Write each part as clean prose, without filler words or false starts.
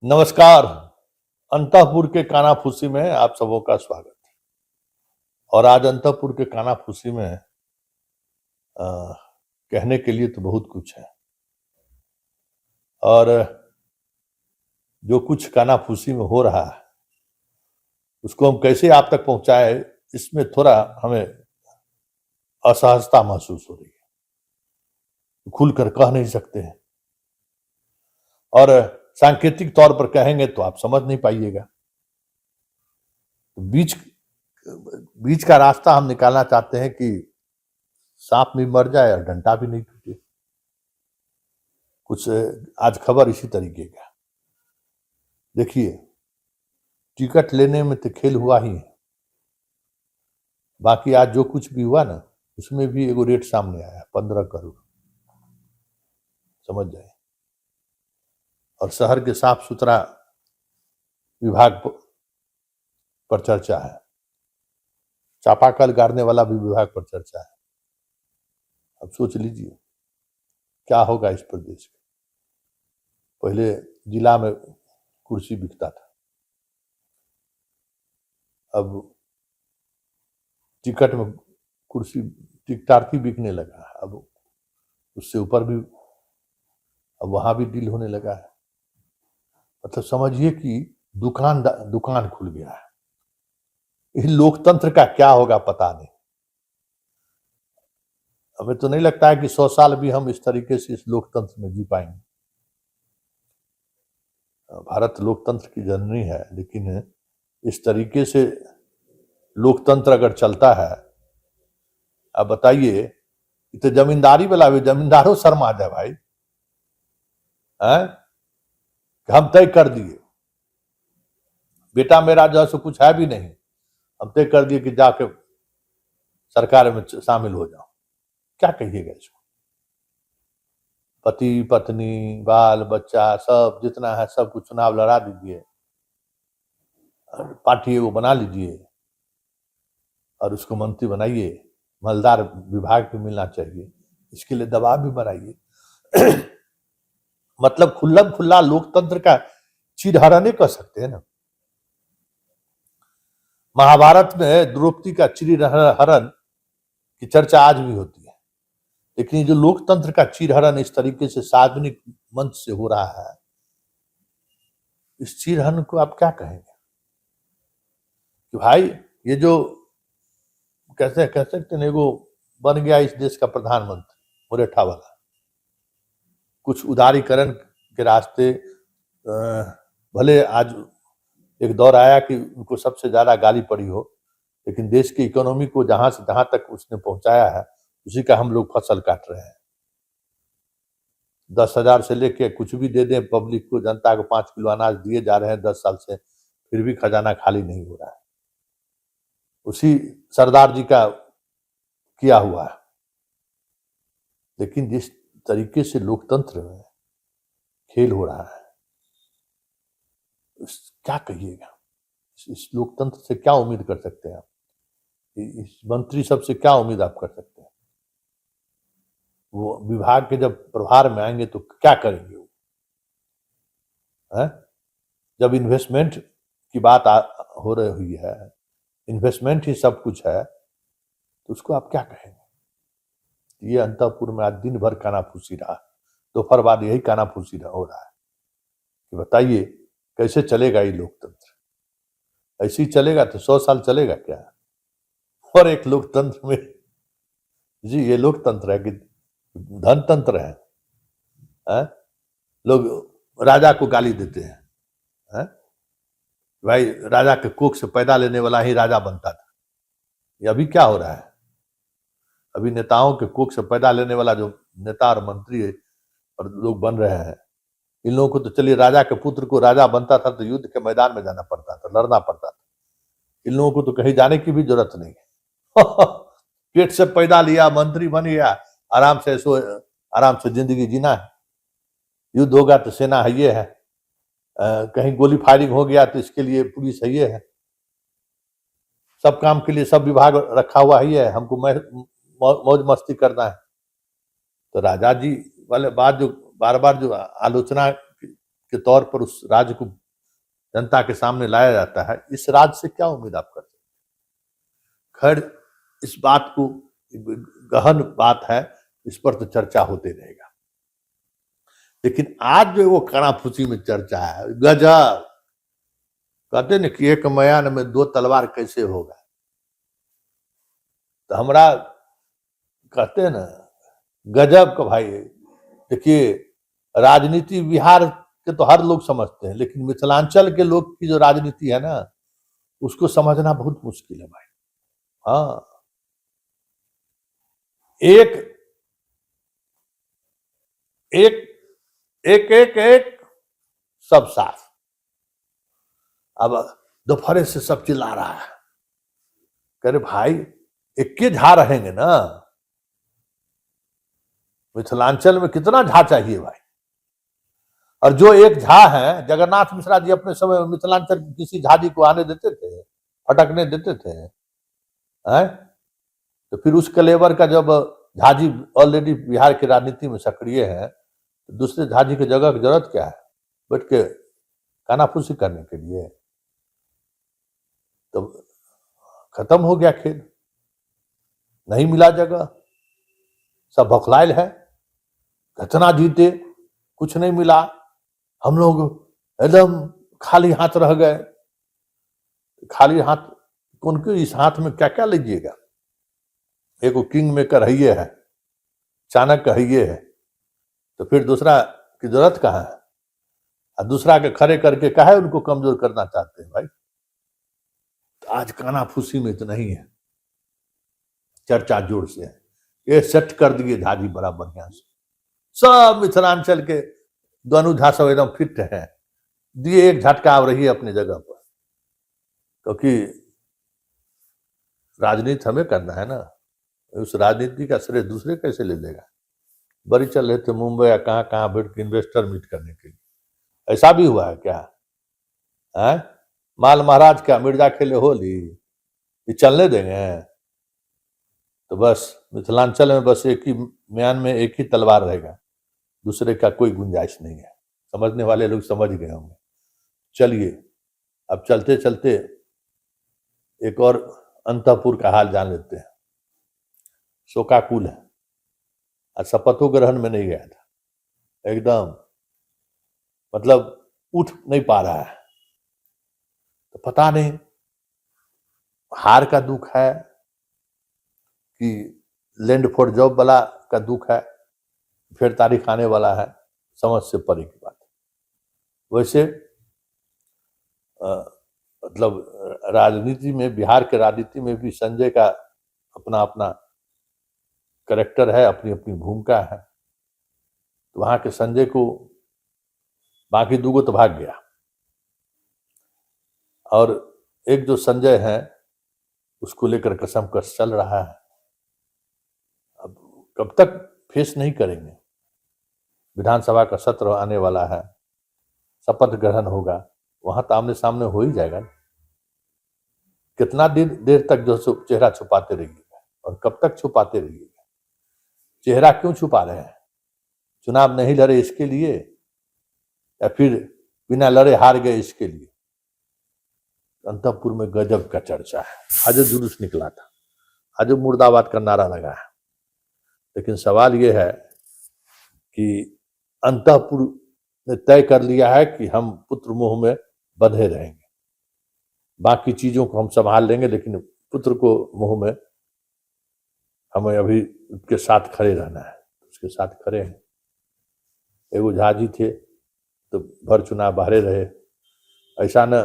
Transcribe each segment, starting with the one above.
नमस्कार। अंतःपुर के कानाफूसी में आप सबों का स्वागत। और आज अंतःपुर के कानाफूसी में कहने के लिए तो बहुत कुछ है, और जो कुछ कानाफूसी में हो रहा है उसको हम कैसे आप तक पहुंचाए, इसमें थोड़ा हमें असहजता महसूस हो रही है। खुलकर कह नहीं सकते हैं, और सांकेतिक तौर पर कहेंगे तो आप समझ नहीं पाइएगा। बीच बीच का रास्ता हम निकालना चाहते हैं कि सांप भी मर जाए और डंडा भी नहीं टूटे। कुछ आज खबर इसी तरीके का। देखिए, टिकट लेने में तो खेल हुआ ही है, बाकी आज जो कुछ भी हुआ ना उसमें भी एगो रेट सामने आया 15 करोड़, समझ जाए। और शहर के साफ सुथरा विभाग पर चर्चा है, चापाकल गाड़ने वाला भी विभाग पर चर्चा है। अब सोच लीजिए क्या होगा इस प्रदेश का। पहले जिला में कुर्सी बिकता था, अब टिकट में कुर्सी टिकटार्थी बिकने लगा। अब उससे ऊपर भी अब वहां भी डील होने लगा है। मतलब समझिए कि दुकान खुल गया है। इस लोकतंत्र का क्या होगा पता नहीं। हमें तो नहीं लगता है कि 100 साल भी हम इस तरीके से इस लोकतंत्र में जी पाएंगे। भारत लोकतंत्र की जननी है, लेकिन इस तरीके से लोकतंत्र अगर चलता है, अब बताइए, तो जमींदारी वाला भी जमींदारों शर्मा जाए भाई। हम तय कर दिए, बेटा मेरा जो है कुछ है भी नहीं, हम तय कर दिए कि जाके सरकार में शामिल हो जाओ। क्या कहिएगा इसको? पति पत्नी बाल बच्चा सब जितना है सब कुछ चुनाव लड़ा दीजिए, पार्टी वो बना लीजिए और उसको मंत्री बनाइए। मालदार विभाग भी मिलना चाहिए, इसके लिए दबाव भी बनाइए। मतलब खुला लोकतंत्र का चिरहरण कह सकते हैं ना। महाभारत में द्रौपदी का चिरहरण की चर्चा आज भी होती है, लेकिन जो लोकतंत्र का चिरहरण इस तरीके से सार्वजनिक मंच से हो रहा है, इस चिरहरण को आप क्या कहेंगे? कि भाई ये जो कैसे कह सकते हैं, एगो बन गया इस देश का प्रधानमंत्री मुरेठा वाला, कुछ उदारीकरण के रास्ते। भले आज एक दौर आया कि उनको सबसे ज्यादा गाली पड़ी हो, लेकिन देश की इकोनॉमी को जहां से जहां तक उसने पहुंचाया है उसी का हम लोग फसल काट रहे हैं। 10,000 से लेके कुछ भी दे दें पब्लिक को, जनता को 5 किलो अनाज दिए जा रहे हैं 10 साल से, फिर भी खजाना खाली नहीं हो रहा है। उसी सरदार जी का किया हुआ है। लेकिन जिस तरीके से लोकतंत्र में खेल हो रहा है, क्या कहिएगा? इस लोकतंत्र से क्या उम्मीद कर सकते हैं आप? इस मंत्री सब से क्या उम्मीद आप कर सकते हैं? वो विभाग के जब प्रभार में आएंगे तो क्या करेंगे वो? है? जब इन्वेस्टमेंट की बात हो रही हुई है, इन्वेस्टमेंट ही सब कुछ है, तो उसको आप क्या कहेंगे? ये अंतःपुर में आज दिन भर कानाफूसी रहा, दोपहर बाद यही कानाफूसी हो रहा है कि बताइए कैसे चलेगा ये लोकतंत्र? ऐसे ही चलेगा तो 100 साल चलेगा क्या? और एक लोकतंत्र में जी ये लोकतंत्र है कि धनतंत्र है? लोग राजा को गाली देते हैं। भाई राजा के कोख से पैदा लेने वाला ही राजा बनता था। ये अभी क्या हो रहा है? अभी नेताओं के कोख से पैदा लेने वाला जो नेता और मंत्री है और लोग बन रहे हैं, इन लोगों को तो चलिए, राजा के पुत्र को राजा बनता था तो युद्ध के मैदान में जाना पड़ता था, लड़ना पड़ता था। इन लोगों को तो कहीं जाने की भी जरूरत नहीं है। पेट से पैदा लिया, मंत्री बन गया, आराम से जिंदगी जीना है। युद्ध होगा तो सेना है ये है, कहीं गोली फायरिंग हो गया तो इसके लिए पुलिस है ये है, सब काम के लिए सब विभाग रखा हुआ है ये है, हमको मौज मस्ती करना है। तो राजा जी वाले बात जो बार बार जो आलोचना के तौर पर उस राज्य को जनता के सामने लाया जाता है, इस राज्य से क्या उम्मीद आप करते हैं? खैर, इस बात को गहन बात है, इस पर तो चर्चा होते रहेगा। लेकिन आज जो वो कानाफूसी में चर्चा है, गजब, कहते न कि एक मयान में दो तलवार कैसे होगा। तो हमरा कहते हैं ना, गजब का भाई। देखिए, राजनीति बिहार के तो हर लोग समझते हैं, लेकिन मिथिलांचल के लोग की जो राजनीति है ना, उसको समझना बहुत मुश्किल है भाई। हाँ, एक एक एक एक एक सब साफ। अब दोपहर से सब चिल्ला रहा है, कह रहे भाई इक्के झा रहेंगे ना, मिथिलांचल में कितना झा चाहिए भाई। और जो एक झा है, जगन्नाथ मिश्रा जी अपने समय में मिथिलांचल की किसी झाजी को आने देते थे, फटकने देते थे हैं? तो फिर उस कलेवर का जब झाजी ऑलरेडी बिहार की राजनीति में सक्रिय है, तो दूसरे झाजी की जगह की जरूरत क्या है बैठ के कानाफूसी करने के लिए? तो खत्म हो गया खेल, नहीं मिला जगह, सब बौखलायल है, कितना जीते कुछ नहीं मिला, हम लोग एकदम खाली हाथ रह गए। खाली हाथ उनके इस हाथ में क्या क्या लीजिएगा? एक किंग मेकर है ये है, चाणक्य है ये है, तो फिर दूसरा की जरूरत कहाँ है? और दूसरा के खड़े करके काहे उनको कमजोर करना चाहते हैं भाई? तो आज कानाफूसी में तो नहीं है, चर्चा जोर से है। ये सेट कर दिए झाजी बड़ा बढ़िया से, सब मिथिलांचल के दोनों झा सब एकदम फिट है, दिए एक झटका अब रही है अपनी जगह पर, क्योंकि राजनीति हमें करना है ना, उस राजनीति का श्रेय दूसरे कैसे ले लेगा? बड़ी चल रहे थे मुंबई या कहाँ कहाँ बैठ के इन्वेस्टर मीट करने के लिए, ऐसा भी हुआ है क्या? है माल महाराज क्या मिर्जा खेले होली, ये चलने देंगे? तो बस मिथिलांचल में बस एक ही म्यान में एक ही तलवार रहेगा, दूसरे का कोई गुंजाइश नहीं है। समझने वाले लोग समझ गए होंगे। चलिए, अब चलते चलते एक और अंतःपुर का हाल जान लेते हैं। शोकाकुल है, आज शपथो ग्रहण में नहीं गया था, एकदम मतलब उठ नहीं पा रहा है। तो पता नहीं हार का दुख है कि लैंड फॉर जॉब वाला का दुख है, फिर तारीख आने वाला है, समझ से परे की बात। वैसे मतलब राजनीति में, बिहार के राजनीति में भी संजय का अपना अपना कैरेक्टर है, अपनी अपनी भूमिका है। तो वहां के संजय को बाकी दूगो तो भाग गया, और एक जो संजय है उसको लेकर कसम कस चल रहा है। अब कब तक फेस नहीं करेंगे? विधानसभा का सत्र आने वाला है, शपथ ग्रहण होगा, वहां तो आमने सामने हो ही जाएगा। कितना देर तक जो चेहरा छुपाते रहिएगा, और कब तक छुपाते रहिएगा? चेहरा क्यों छुपा रहे हैं? चुनाव नहीं लड़े इसके लिए, या फिर बिना लड़े हार गए इसके लिए? अंतःपुर में गजब का चर्चा है। आज जुलूस निकला था, आज मुर्दाबाद का नारा लगा है, लेकिन सवाल यह है कि अंतःपुर ने तय कर लिया है कि हम पुत्र मोह में बंधे रहेंगे, बाकी चीजों को हम संभाल लेंगे, लेकिन पुत्र को मोह में हमें अभी उसके साथ खड़े रहना है। उसके साथ खड़े हैं। एगो झाजी थे तो भर चुनाव बाहरे रहे, ऐसा न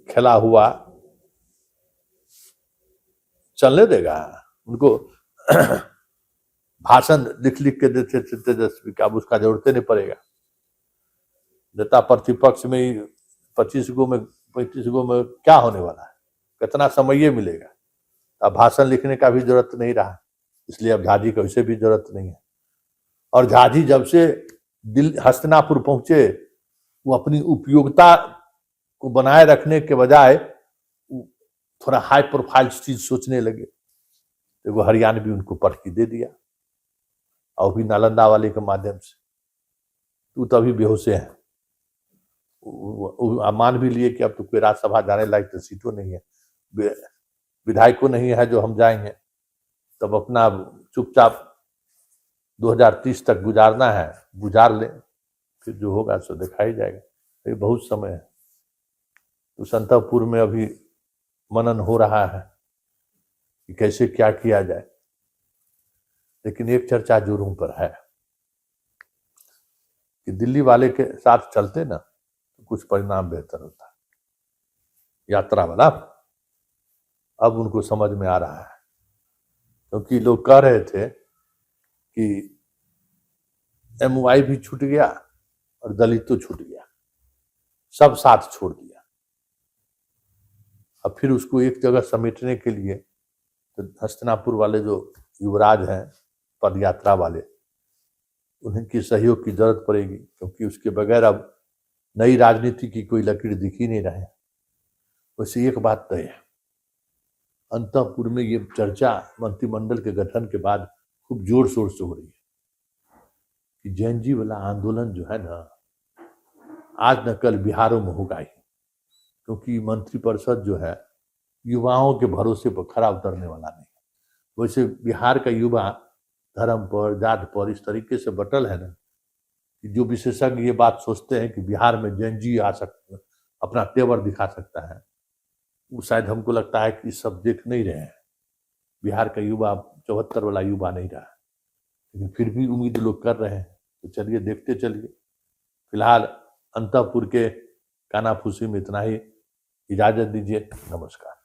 खेला हुआ चलने देगा उनको? भाषण लिख लिख के देते थे तेजस्वी का, अब उसका जरूरत नहीं पड़ेगा। नेता प्रतिपक्ष में ही 25 गो में 35 गो में क्या होने वाला है? कितना समय मिलेगा? अब भाषण लिखने का भी जरूरत नहीं रहा, इसलिए अब झाजी को वैसे भी जरूरत नहीं है। और झाजी जब से हस्तिनापुर पहुंचे, वो अपनी उपयोगिता को बनाए रखने के बजाय थोड़ा हाई प्रोफाइल चीज सोचने लगे। तो वो हरियाणवी उनको पटकी दे दिया, और भी नालंदा वाले के माध्यम से। तू तो अभी बेहोशे है, मान भी लिए कि अब तो कोई राज्यसभा जाने लायक तो सीटों नहीं है, विधायकों नहीं है जो हम जाएंगे, तब अपना चुपचाप 2030 तक गुजारना है, गुजार ले, फिर जो होगा सो देखा ही जाएगा। ये बहुत समय है। तो संतकपुर में अभी मनन हो रहा है कि कैसे क्या किया जाए, लेकिन एक चर्चा जोरों पर है कि दिल्ली वाले के साथ चलते ना तो कुछ परिणाम बेहतर होता। यात्रा वाला अब उनको समझ में आ रहा है, क्योंकि लोग कह रहे थे कि MOI भी छूट गया और दलित तो छूट गया, सब साथ छोड़ दिया। अब फिर उसको एक जगह समेटने के लिए तो हस्तिनापुर वाले जो युवराज हैं, पदयात्रा वाले, उनकी सहयोग की जरूरत पड़ेगी, क्योंकि उसके बगैर अब नई राजनीति की कोई लकीर दिख ही नहीं रहे। वैसे एक बात तय है, अंतःपुर में ये चर्चा मंत्रिमंडल के गठन के बाद खूब जोर शोर से हो रही है कि जैनजी वाला आंदोलन जो है ना, आज न कल बिहारों में होगा ही, क्योंकि मंत्रिपरिषद जो है युवाओं के भरोसे पर खरा उतरने वाला नहीं। वैसे बिहार का युवा धर्म पर, जात पर इस तरीके से बटल है ना कि जो विशेषज्ञ ये बात सोचते हैं कि बिहार में जैनजी आ सकता, अपना तेवर दिखा सकता है, वो शायद हमको लगता है कि सब देख नहीं रहे हैं। बिहार का युवा 74 वाला युवा नहीं रहा, लेकिन फिर भी उम्मीद लोग कर रहे हैं। तो चलिए देखते चलिए। फिलहाल अंतःपुर के कानाफूसी में इतना ही, इजाजत दीजिए, नमस्कार।